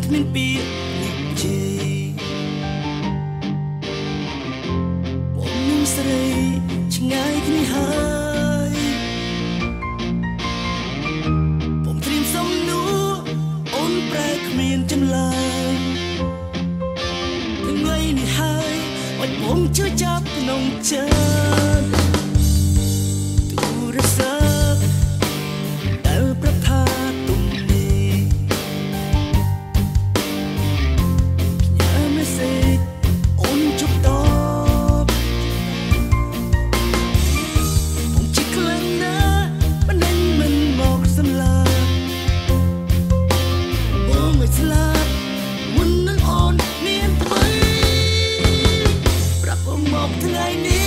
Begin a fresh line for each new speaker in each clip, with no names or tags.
គ្មានពាក្យនិយាយបងនឹងស្រីឆ្ងាយគ្នាហើយបងត្រៀមសំណួរអូនប្រែគ្មានចម្លើយថ្ងៃនេះហើយអត់បងជឿចាប់ក្នុងចិត្តទូរស័ព្ទដែលប្រាប់ថាទុំនេះផ្ញើ message អូនជប់តបបងជិះខ្លាំងណាស់បណ្ដឹងមិនមកសម្លាប់បងមិនស្លាប់មុននឹងអូនមានថ្មីប្រាប់បងមកថ្ងៃនេះ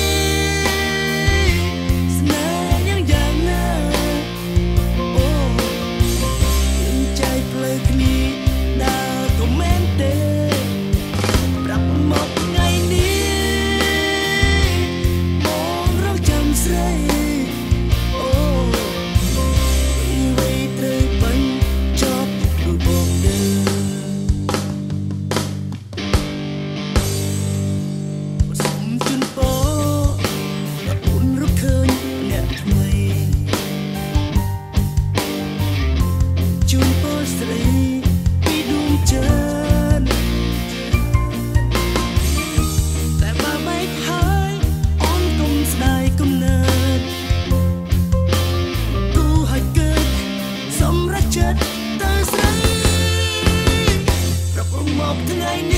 ថ្ងៃនេះ